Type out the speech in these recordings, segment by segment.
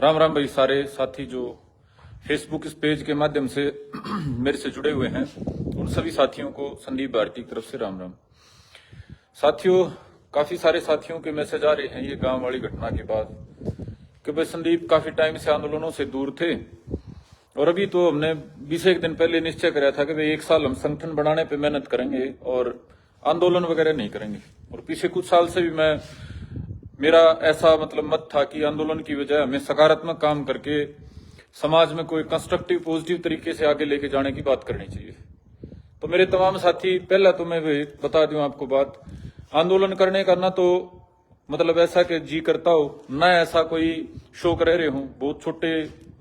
राम राम भाई सारे साथी जो फेसबुक इस पेज के माध्यम से मेरे से जुड़े हुए हैं, उन सभी साथियों को संदीप भारती की तरफ से राम राम। साथियों, काफी सारे साथियों के मैसेज आ रहे हैं ये गांव वाली घटना के बाद कि भाई संदीप काफी टाइम से आंदोलनों से दूर थे और अभी तो हमने 20 दिन पहले निश्चय कराया था कि भाई 1 साल हम संगठन बनाने पे मेहनत करेंगे और आंदोलन वगैरह नहीं करेंगे। और पीछे कुछ साल से भी मेरा ऐसा मत था कि आंदोलन की बजाय हमें सकारात्मक काम करके समाज में कोई कंस्ट्रक्टिव पॉजिटिव तरीके से आगे लेके जाने की बात करनी चाहिए। तो मेरे तमाम साथी, पहला तो मैं बता दूं आपको बात, आंदोलन करने का ना तो ऐसा कि जी करता हो, ना ऐसा कोई शौक रह रहे हो। बहुत छोटे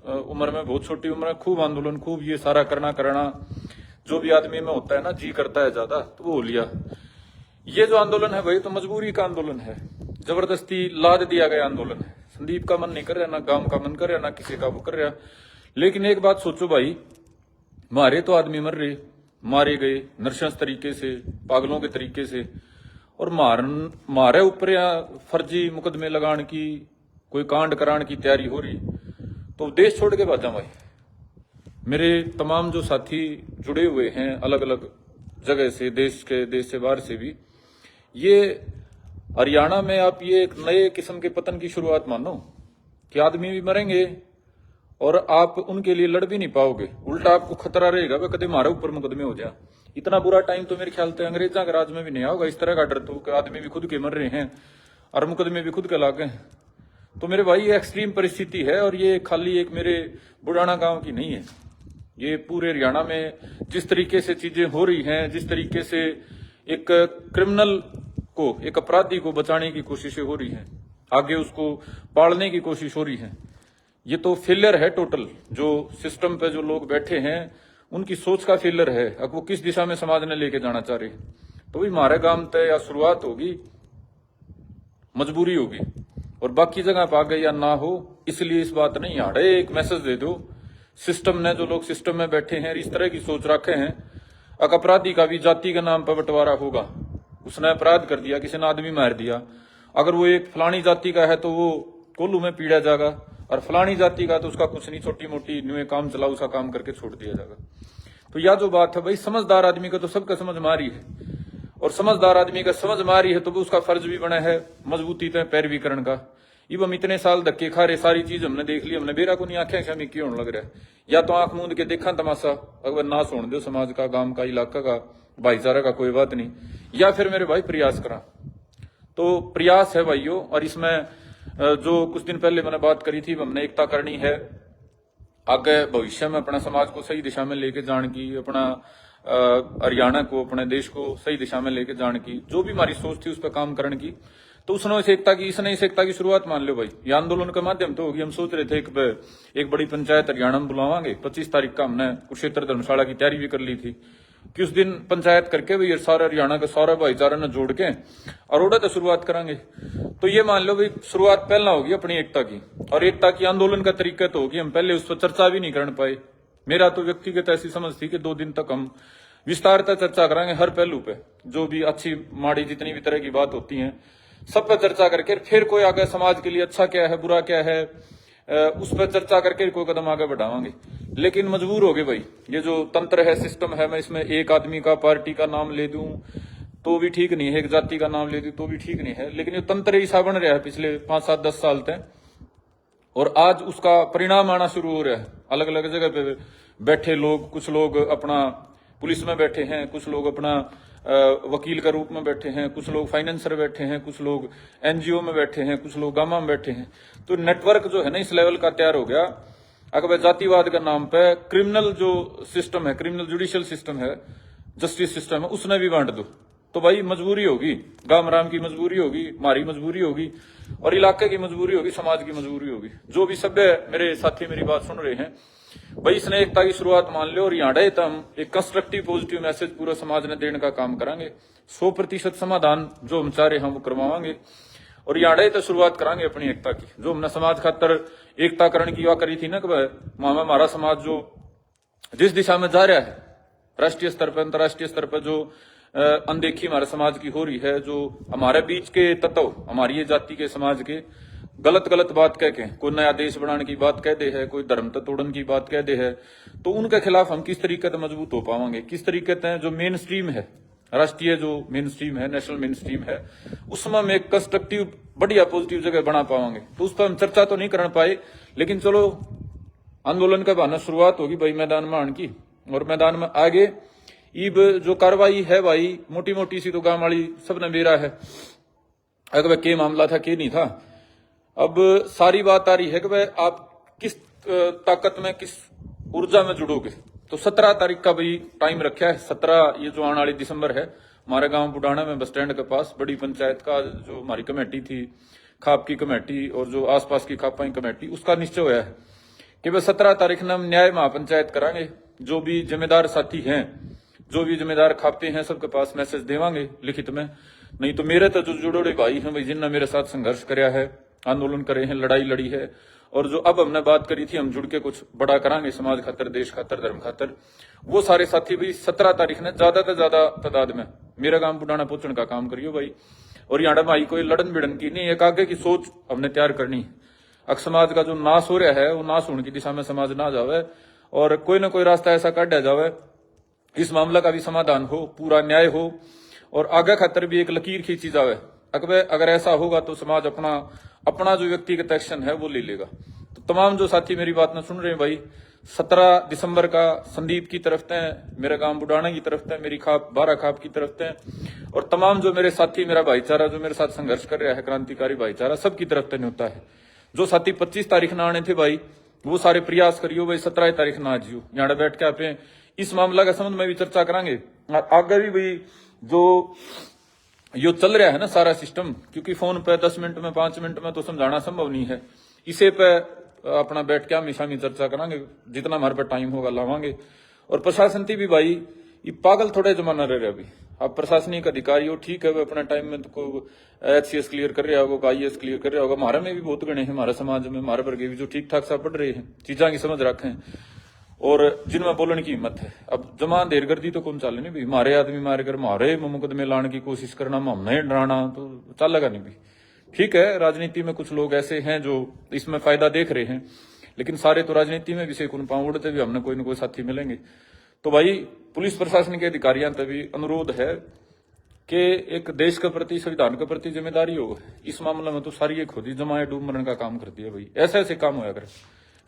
उम्र में, बहुत छोटी उम्र में खूब आंदोलन, खूब ये सारा करना जो भी आदमी में होता है ना, जी करता है ज्यादा, तो वो हो लिया। ये जो आंदोलन है भाई, तो मजबूरी का आंदोलन है, जबरदस्ती लाद दिया गया आंदोलन है। संदीप का मन नहीं कर रहा, ना गांव का मन कर रहा, ना किसी का वो कर रहा। लेकिन एक बात सोचो भाई, मारे तो आदमी मर रहे, मारे गए नरशंस तरीके से, पागलों के तरीके से, और मारे ऊपर या फर्जी मुकदमे लगाने की, कोई कांड कराने की तैयारी हो रही, तो देश छोड़ के भाजा भाई। मेरे तमाम जो साथी जुड़े हुए हैं अलग अलग जगह से, देश से बाहर से भी, ये हरियाणा में आप ये एक नए किस्म के पतन की शुरुआत मानो कि आदमी भी मरेंगे और आप उनके लिए लड़ भी नहीं पाओगे। उल्टा आपको खतरा रहेगा कि कदे हमारे ऊपर मुकदमे हो जाए। इतना बुरा टाइम तो मेरे ख्याल से अंग्रेजा के राज में भी नहीं होगा, इस तरह का डर तो कि आदमी भी खुद के मर रहे हैं और मुकदमे भी खुद के लागे। तो मेरे भाई ये एक्सट्रीम परिस्थिति है, और ये खाली एक मेरे बुढ़ाना गांव की नहीं है। ये पूरे हरियाणा में जिस तरीके से चीजें हो रही हैं, जिस तरीके से एक क्रिमिनल को, एक अपराधी को बचाने की कोशिशें हो रही हैं, आगे उसको पालने की कोशिश हो रही है, ये तो फेलियर है टोटल। जो सिस्टम पे जो लोग बैठे हैं उनकी सोच का फेलियर है। अब वो किस दिशा में समाज ने लेके जाना चाह रहे, तो भी हमारे गांव तय या शुरुआत होगी, मजबूरी होगी, और बाकी जगह पर आ गई या ना हो। इसलिए इस बात नहीं हाड़े, एक मैसेज दे दो सिस्टम ने, जो लोग सिस्टम में बैठे हैं, इस तरह की सोच रखे हैं, एक अपराधी का भी जाति के नाम पर बंटवारा होगा। उसने अपराध कर दिया, किसी ने आदमी मार दिया, अगर वो एक फलानी जाति का है तो वो कोल्हू में पीड़ा जाएगा, और फलानी जाति का तो उसका कुछ नहीं, छोटी मोटी न्यू काम चला, उसका काम करके छोड़ दिया जाएगा। तो यह जो बात है भाई, समझदार आदमी का तो सबका समझ में आ रही है, और समझदार आदमी का समझ में आ रही है तो उसका फर्ज भी बना है मजबूती तय पैरवीकरण का। इब हम इतने साल धक्के खा रहे, सारी चीज हमने देख ली, हमने बेरा को नहीं आंखें हमें क्यों होने लग रहा है। या तो आंख मूंद के देखा तमाशा, अगर ना सुन दो समाज का, गांव का, इलाका का, भाईचारा का, कोई बात नहीं, या फिर मेरे भाई प्रयास करा। तो प्रयास है भाइयों, और इसमें जो कुछ दिन पहले मैंने बात करी थी, हमने एकता करनी है आगे भविष्य में अपना समाज को सही दिशा में लेके जाने की, अपना हरियाणा को, अपने देश को सही दिशा में लेके जाने की, जो भी हमारी सोच थी उस पर काम करने की। तो उसने इस एकता की शुरुआत मान लो भाई, ये आंदोलन के माध्यम तो होगी। हम सोच रहे थे एक बड़ी पंचायत हरियाणा में बुलावांगे, 25 तारीख का हमने कुरुक्षेत्र धर्मशाला की तैयारी भी कर ली थी कि उस दिन पंचायत करके भाई सारा हरियाणा का सारा भाईचारा ने जोड़ के अरोड़ा से शुरुआत करेंगे। तो ये मान लो भाई, शुरुआत पहला होगी अपनी एकता की, और एकता की आंदोलन का तरीका तो होगी, हम पहले उस पर चर्चा भी नहीं कर पाए। मेरा तो व्यक्तिगत ऐसी समझ थी कि 2 दिन तक हम विस्तारता चर्चा करेंगे हर पहलू पे, जो भी अच्छी माड़ी जितनी भी तरह की बात होती है सब पर चर्चा करके फिर कोई आगे समाज के लिए अच्छा क्या है, बुरा क्या है, उस पर चर्चा करके कोई कदम आगे बढ़ावांगे। लेकिन मजबूर हो गए भाई, ये जो तंत्र है, सिस्टम है, मैं इसमें एक आदमी का, पार्टी का नाम ले दूं तो भी ठीक नहीं है, एक जाति का नाम ले दूं तो भी ठीक नहीं है, लेकिन ये तंत्र ऐसा बन रहा है पिछले 5, 7, 10 साल तक, और आज उसका परिणाम आना शुरू हो रहा है। अलग अलग जगह पे बैठे लोग, कुछ लोग अपना पुलिस में बैठे हैं, कुछ लोग अपना वकील का रूप में बैठे हैं, कुछ लोग फाइनेंसर बैठे हैं, कुछ लोग एनजीओ में बैठे हैं, कुछ लोग गामा में बैठे हैं। तो नेटवर्क जो है ना इस लेवल का तैयार हो गया। अगर जातिवाद के नाम पे क्रिमिनल जो सिस्टम है, क्रिमिनल जुडिशियल सिस्टम है, जस्टिस सिस्टम है, उसने भी बांट दो। तो भाई मजबूरी होगी, गांव राम की मजबूरी होगी, हमारी मजबूरी होगी, और इलाके की मजबूरी होगी, समाज की मजबूरी होगी। जो भी सभ्य मेरे साथी मेरी बात सुन रहे हैं भाई, इसने एकता की शुरुआत मान लो, और यहाँ तो हम एक कंस्ट्रक्टिव पॉजिटिव मैसेज पूरा समाज ने देने का काम करांगे। 100% समाधान जो हम चाह रहे हैं वो करवाएंगे, और यहाँ तो शुरुआत करांगे अपनी एकता की। जो हमने समाज खातर एकता करण की युवा करी थी ना कि हमारा समाज जो जिस दिशा में जा रहा है, राष्ट्रीय स्तर पर, अंतर्राष्ट्रीय स्तर पर जो अनदेखी हमारे समाज की हो रही है, जो हमारे बीच के तत्व, हमारी ये जाति के समाज के गलत गलत बात कह के कोई नया देश बनाने की बात कह दे है, कोई धर्म तोड़न की बात कह दे है, तो उनके खिलाफ हम किस तरीके से मजबूत हो पाएंगे, किस तरीके से जो मेन स्ट्रीम है, राष्ट्रीय जो मेन स्ट्रीम है, नेशनल मेन स्ट्रीम है, उसमें हम एक कंस्ट्रक्टिव बढ़िया पॉजिटिव जगह बना पाएंगे। तो उस पर हम चर्चा तो नहीं कर पाए, लेकिन चलो आंदोलन का बहाना शुरुआत होगी भाई मैदान में आने की, और मैदान में आगे ईब जो कार्रवाई है भाई मोटी मोटी सी तो गांव वाली सबने मेरा है, अगर के मामला था के नहीं था। अब सारी बात आ रही है कि भाई आप किस ताकत में किस ऊर्जा में जुड़ोगे। तो 17 तारीख का भाई टाइम रखा है, 17 ये जो आने वाली दिसंबर है, हमारे गांव बुढ़ाना में बस स्टैंड के पास बड़ी पंचायत का जो हमारी कमेटी थी, खाप की कमेटी और जो आसपास की खापाई कमेटी, उसका निश्चय हुआ है कि भाई 17 तारीख में हम न्याय महापंचायत करांगे। जो भी जिम्मेदार साथी हैं, जो भी जिम्मेदार खापते हैं, सबके पास मैसेज देवांगे लिखित में। नहीं तो मेरे तो जो जुड़ोड़े भाई हैं भाई, जिनने मेरे साथ संघर्ष कराया है, आंदोलन करे हैं, लड़ाई लड़ी है, और जो अब हमने बात करी थी हम जुड़ के कुछ बड़ा करांगे समाज खातर, देश खातर, धर्म खातर, वो सारे साथी भाई 17 तारीख ने ज्यादा से ज्यादा तादाद में मेरा गांव बुढ़ाना पहुंचने का काम करियो भाई। और यहाँ भाई कोई लड़न भिड़न की नहीं, एक आगे की सोच हमने तैयार करनी है। अब समाज का जो नाश हो रहा है वो नाश होने की दिशा में समाज ना जावे, और कोई ना कोई रास्ता ऐसा काटा जावे, इस मामला का भी समाधान हो, पूरा न्याय हो, और आगे खातर भी एक लकीर खींची जावे। अगर ऐसा होगा तो समाज अपना जो व्यक्तिगत एक्शन है वो ले लेगा। तो तमाम जो साथी मेरी बात न सुन रहे हैं भाई, 17 दिसंबर का संदीप की तरफ से, मेरा गांव बुढ़ाना की तरफ से, मेरी खाप 12 खाप की तरफ से, और तमाम जो मेरे साथी, मेरा भाईचारा जो मेरे साथ संघर्ष कर रहा है, क्रांतिकारी भाईचारा, सबकी तरफ से होता है। जो साथी 25 तारीख ना आने थे भाई, वो सारे प्रयास करियो भाई 17 तारीख ना आजियो। यहाँ बैठ के आप इस मामला का संबंध में भी चर्चा करांगे। आगे भी भाई जो यो चल रहा है ना सारा सिस्टम, क्योंकि फोन पे 10 मिनट में 5 मिनट में तो समझाना संभव नहीं है, इसे पे अपना बैठ के हमेशा में चर्चा करांगे, जितना हमारे पे टाइम होगा लावांगे। और प्रशासन थी भी भाई ये पागल थोड़े जमाना रह रहा अभी। आप प्रशासनिक अधिकारी हो, ठीक है, वो अपने टाइम में तो को HCS क्लियर कर रहा होगा, IAS क्लियर कर रहा होगा, हमारे में भी बहुत गणे हैं, हमारे समाज में, हमारे वर्ग भी जो ठीक ठाक सा पढ़ रहे हैं, चीजा की समझ रखे हैं, और जिनमें बोलने की हिम्मत है। अब जमा देर गर्दी तो कौन चाले नहीं भी, हमारे आदमी मारे कर हमारे मुकदमे लाने की कोशिश करना, हमने डराना तो चलेगा नहीं भी। ठीक है, राजनीति में कुछ लोग ऐसे हैं जो इसमें फायदा देख रहे हैं, लेकिन सारे तो राजनीति में भी से कुन पाँव उड़ते भी हमने कोई न कोई साथी मिलेंगे। तो भाई पुलिस प्रशासन के अधिकारियों तक भी अनुरोध है कि एक देश के प्रति, संविधान के प्रति जिम्मेदारी हो। इस मामले में तो सारी एक खुद ही जमाए डूब मरने का काम करती है भाई, ऐसे ऐसे काम होया करे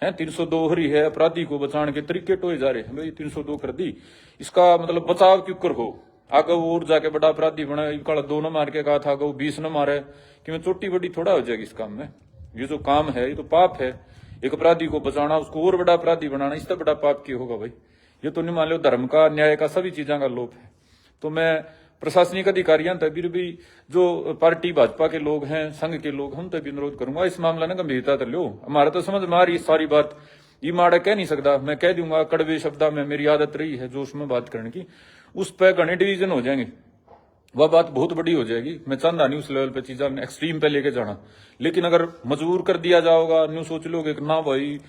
हैं। 302 हो रही है, अपराधी को बचाने के तरीके टोए जा रहे हैं भाई, 302 कर दी, इसका मतलब बचाव क्यों कर हो। आगे वो और जाके बड़ा अपराधी बना, काला 2 न मार के कहा था, आगे वो 20 न मारे, कि मैं चोटी बड़ी थोड़ा हो जाएगी इस काम में। ये जो काम है ये तो पाप है, एक अपराधी को बचाना, उसको और बड़ा अपराधी बनाना, इससे बड़ा पाप क्यों होगा भाई। ये तो नहीं मान लो धर्म का, न्याय का, सभी चीजों का लोप है। तो मैं प्रशासनिक अधिकारियों तक भी जो पार्टी भाजपा के लोग हैं, संघ के लोग, हम तक भी अनुरोध करूंगा इस मामला ने गंभीरता से लो। हमारा तो समझ में आ रही सारी बात, ये माड़ा कह नहीं सकता, मैं कह दूंगा कड़वे शब्दा में, मेरी आदत रही है जोश में बात करने की, उस पर घने डिवीजन हो जाएंगे, वह बात बहुत बड़ी हो जाएगी। मैं चाहता नहीं उस लेवल पे चीजा एक्सट्रीम पे लेके जाना, लेकिन अगर मजबूर कर दिया जाओगा, न्यू सोच लोगे ना भाई,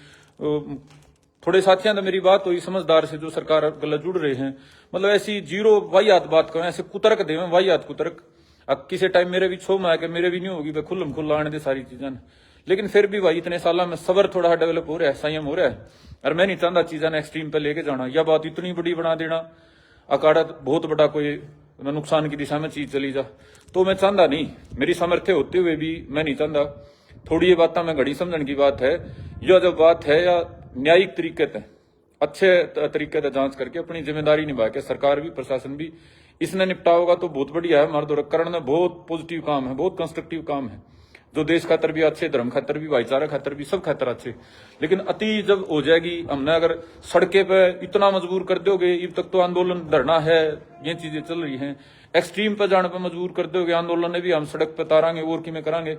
थोड़े साथियों ने मेरी बात हुई समझदार से जो सरकार गलत जुड़ रहे हैं, मतलब ऐसी जीरो वाहियात बात करें, ऐसे कुतर्क दे वाहियात कुतर्क। अब किसी टाइम मेरे भी छो में आके मेरे भी नहीं होगी, मैं खुल्लम खुल्ला आने दे सारी चीजें, लेकिन फिर भी भाई इतने साल में सबर थोड़ा डेवलप हो रहा है, संयम हो रहा है, और मैं नहीं चाहता चीजें ने एक्सट्रीम पे लेके जाना, या बात इतनी बड़ी बना देना, अकाड़ा बहुत बड़ा कोई नुकसान की दिशा में चीज चली जा। तो मैं चाहता नहीं, मेरी सामर्थ्य होते हुए भी मैं नहीं चाहता। थोड़ी ये बात में घड़ी समझने की बात है, यह जब बात है या न्यायिक तरीके से, अच्छे तरीके से जांच करके अपनी जिम्मेदारी निभा के सरकार भी, प्रशासन भी इसने निपटा होगा तो बहुत बढ़िया है। हमारे करण में बहुत पॉजिटिव काम है, बहुत कंस्ट्रक्टिव काम है, जो देश खातर भी अच्छे, धर्म खातर भी, भाईचारा खातर भी, सब खातर अच्छे। लेकिन अति जब हो जाएगी, हमने अगर सड़के पे इतना मजबूर कर दोगे, अब तक तो आंदोलन धरना है, ये चीजें चल रही हैं, एक्सट्रीम पे जाने पर मजबूर कर दोगे, आंदोलन ने भी हम सड़क पे तारांगे और कि में करांगे,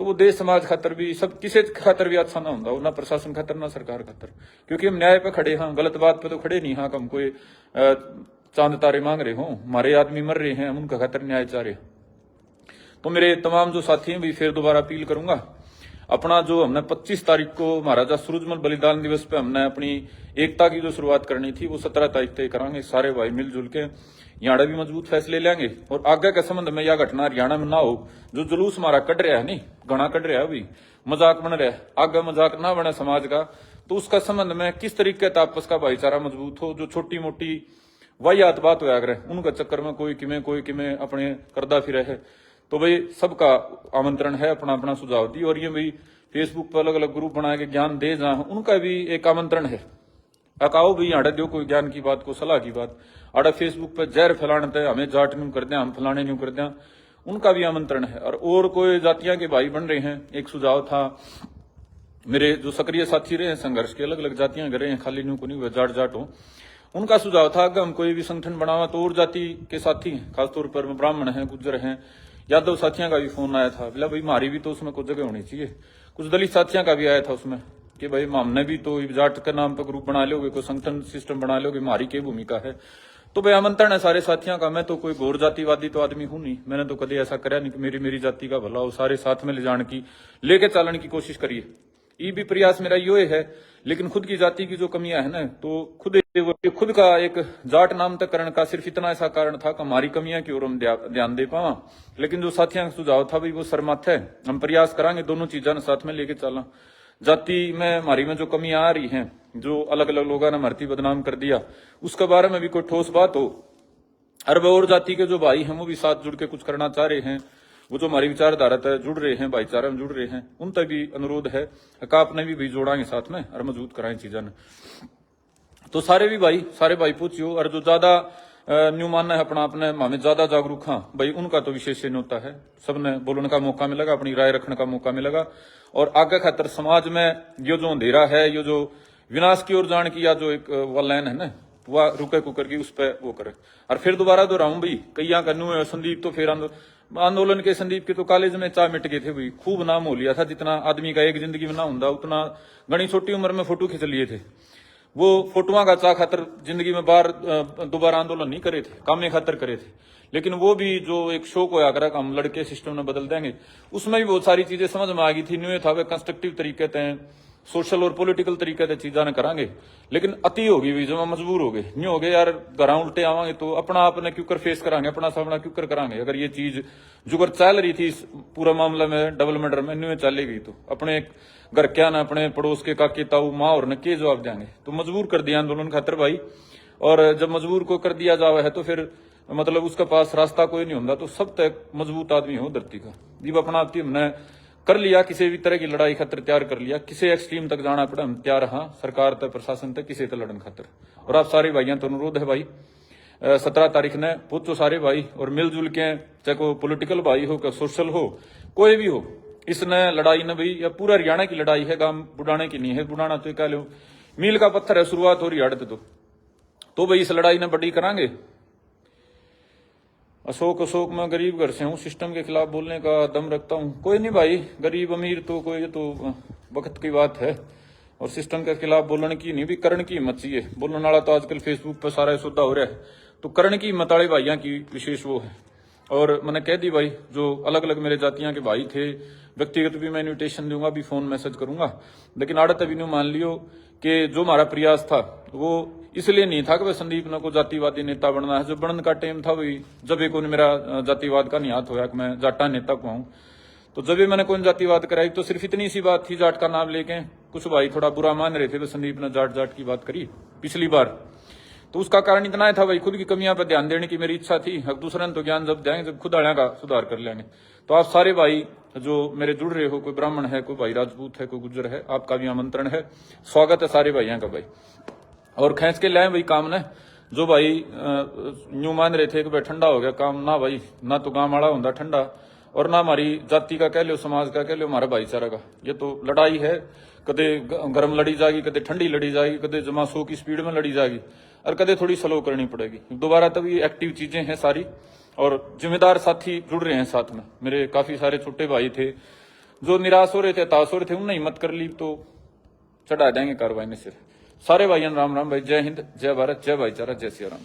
तो वो देश समाज खातर भी, सब किसी खातर भी अच्छा ना होता, ना प्रशासन खातर ना सरकार खातर, क्योंकि हम न्याय पे खड़े, हाँ गलत बात पे तो खड़े नहीं, हाँ हम कोई चांद तारे मांग रहे हो, हमारे आदमी मर रहे हैं, हम उनका खातर न्याय चाह रहे। तो मेरे तमाम जो साथी हैं भी फिर दोबारा अपील करूंगा, अपना जो हमने 25 तारीख को महाराजा सूरजमल बलिदान दिवस पे हमने अपनी एकता की जो शुरुआत करनी थी वो 17 तारीख तय करांगे। सारे भाई मिलजुल के यहाँ भी मजबूत फैसले लेंगे और आगे के संबंध में यह घटना हरियाणा में ना हो। जो जुलूस हमारा कट रहा है नहीं, घना कट रहा है, अभी मजाक बन रहा है, आगे मजाक ना बने समाज का, तो उसका संबंध में किस तरीके से आपस का भाईचारा मजबूत हो। जो छोटी मोटी वाहियात बात होया करे उनका चक्कर में कोई किमें अपने करदा फिर है, तो भाई सबका आमंत्रण है, अपना अपना सुझाव दी। और ये भाई फेसबुक पर अलग अलग ग्रुप बना के ज्ञान दे जा, उनका भी एक आमंत्रण है। अकाओ भी आड़े दो कोई ज्ञान की बात को सलाह की बात, आड़ा फेसबुक पर जहर फैलाने थे, हमें जाट न्यू कर दिया, हम फलाने न्यू कर दिया, उनका भी आमंत्रण है। और कोई जातियां के भाई बन रहे हैं, एक सुझाव था मेरे जो सक्रिय साथी रहे हैं संघर्ष के, अलग अलग जातियां कर रहे हैं, खाली न्यू को नहीं हुआ जाट जाट हो, उनका सुझाव था कि हम कोई भी संगठन बनावा तो और जाति के साथी हैं, खासतौर पर ब्राह्मण हैं, गुज्जर हैं, यादव साथियों का भी फोन आया था, बोला भाई हमारी भी तो उसमें कुछ जगह होनी चाहिए। कुछ दलित साथियों का भी आया था उसमें कि भाई हमने भी तो जाट के नाम पर ग्रुप बना लोगे, कोई संगठन सिस्टम बना लोगे, हमारी क्या भूमिका है। तो भाई आमंत्रण है सारे साथियों का। मैं तो कोई गौर जातिवादी तो आदमी हूं नहीं, मैंने तो कभी ऐसा करा नहीं कि मेरी जाति का भला हो, सारे साथ में ले जाने की, लेके चलने की कोशिश करिए। ये भी प्रयास मेरा यो है, लेकिन खुद की जाति की जो कमियां है ना, तो खुद का एक जाट नाम तक करण का सिर्फ इतना ऐसा कारण था कि हमारी कमियां की ओर हम ध्यान दे पावा। लेकिन जो साथियों का सुझाव था भाई वो सरमत है, हम प्रयास करांगे दोनों चीजा साथ में लेके चलना। जाति में हमारी में जो कमियां आ रही हैं, जो अलग अलग लोगों ने भर्ती बदनाम कर दिया, उसके बारे में भी कोई ठोस बात हो। और जाति के जो भाई हैं वो भी साथ जुड़ के कुछ करना चाह रहे हैं, वो जो हमारी विचारधारा तक जुड़ रहे हैं, भाईचारा में जुड़ रहे हैं, उन तक भी अनुरोध है कि आपने भी जोड़ांगे साथ में और मजबूत कराएं चीजा ने। तो सारे भाई पूछियो, और जो ज्यादा न्यू मानना है अपना अपने हमें ज्यादा जागरूक, हाँ भाई उनका तो विशेष नहीं होता है, सबने बोलने का मौका मिलेगा, अपनी राय रखने का मौका मिलेगा। और आगे खातर समाज में ये जो अंधेरा है, ये जो विनाश की ओर जाने की या जो एक लाइन है ना, वह रुके कुकर की उस पर वो करे। और फिर दोबारा दोहराऊं भाई, कई कन्नू संदीप तो फिर आंदोलन के संदीप के तो कॉलेज में चाह मिट गए थे भाई, खूब नाम हो लिया था, जितना आदमी का एक जिंदगी में ना होता उतना घनी छोटी उम्र में फोटो खींच लिए थे। वो फोटोआ का चाह खातर जिंदगी में बार दोबारा आंदोलन नहीं करे थे, कामे खातर करे थे। लेकिन वो भी जो एक शौक होया करा हम लड़के सिस्टम में बदल देंगे, उसमें भी बहुत सारी चीजें समझ में आ गई थी। न्यू था वे कंस्ट्रक्टिव तरीके से सोशल और पॉलिटिकल तरीके से चीजा ने करांगे, लेकिन अति होगी भी जब हम मजबूर हो गए, न्यू हो गए यार घर उल्टे आवांगे तो अपना आपने क्यों कर फेस करांगे, अपना सामना क्यों कर करांगे। अगर ये चीज जुगर चल रही थी पूरा मामला में डबल मर्डर में न्यू चलेगी, तो अपने घर क्या ना अपने पड़ोस के काके ताऊ माँ और न के जवाब देंगे। तो मजबूर कर दिया आंदोलन खातर भाई, और जब मजबूर को कर दिया जावा है तो फिर मतलब उसके पास रास्ता कोई नहीं होता। तो सब तक मजबूत आदमी हो धरती का, जब अपना आपकी हमने कर लिया, किसी भी तरह की लड़ाई खातर तैयार कर लिया, किसी एक्सट्रीम तक जाना पड़ा हम तैयार, हाँ सरकार तक प्रशासन तक किसी तक लड़न खातर। और आप सारे भाइयों तो अनुरोध है भाई 17 तारीख ने पूछो सारे भाई और मिलजुल के, चाहे को पॉलिटिकल भाई हो क्या सोशल हो कोई भी हो, इसने लड़ाई न भाई या पूरा हरियाणा की लड़ाई है, गांव बुढ़ाने की नहीं है। बुढ़ाना तो कह लो मील का पत्थर है, शुरुआत हो रही है तो भाई इस लड़ाई ने बड़ी करांगे। अशोक मैं गरीब घर से हूँ, सिस्टम के खिलाफ बोलने का दम रखता हूँ। कोई नहीं भाई, गरीब अमीर तो कोई तो वक्त की बात है, और सिस्टम के खिलाफ बोलने की नहीं भी करण की हिम्मत चाहिए। बोलने वाला तो आजकल फेसबुक पर सारा सुधा हो रहा है, तो करण की हिम्मत वाले भाइयों की विशेष वो है। और मैंने कह दी भाई, जो अलग अलग मेरे जातियां के भाई थे, व्यक्तिगत भी मैं इन्विटेशन दूंगा, भी फोन मैसेज करूंगा, लेकिन आड़त अभी नहीं मान लियो कि जो हमारा प्रयास था वो इसलिए नहीं था कि भाई संदीप ने को जातिवादी नेता बनना है। जो बनने का टाइम था वही जब एक मेरा जातिवाद का निहात होया कि मैं जाटा नेता को हूं, तो जब भी मैंने कोई जातिवाद कराई तो सिर्फ इतनी सी बात थी, जाट का नाम लेके कुछ भाई थोड़ा बुरा मान रहे थे, तो संदीप ने जाट की बात करी पिछली बार। तो उसका कारण इतना था भाई, खुद की कमियां पर ध्यान देने की मेरी इच्छा थी। अब दूसरे तो ज्ञान जब देंगे जब खुद आड़िया का सुधार कर लेंगे। तो आप सारे भाई जो मेरे जुड़ रहे हो, कोई ब्राह्मण है, कोई भाई राजपूत है, कोई गुज्जर है, आपका भी आमंत्रण है, स्वागत है सारे भाइयों का भाई। और खींच के लाए भाई काम ने, जो भाई न्यू मान रहे थे कि भाई ठंडा हो गया काम, ना भाई, ना तो गांव वाला होता ठंडा, और ना हमारी जाति का कह लो, समाज का कह लो, हमारा भाईचारा का। ये तो लड़ाई है, कदे गर्म लड़ी जाएगी, कदे ठंडी लड़ी जाएगी, कदे जमा 100 की स्पीड में लड़ी जाएगी, और कदे थोड़ी स्लो करनी पड़ेगी दोबारा। तब ये एक्टिव चीजें हैं सारी, और जिम्मेदार साथी जुड़ रहे हैं साथ में। मेरे काफी सारे छोटे भाई थे जो निराश हो रहे थे, हताश हो रहे थे, उन्होंने हिम्मत कर ली, तो चढ़ा देंगे कार्रवाई ने सिर। सारे भाइयों राम राम भाई, जय हिंद, जय भारत, जय भाईचारा, जय सिया राम।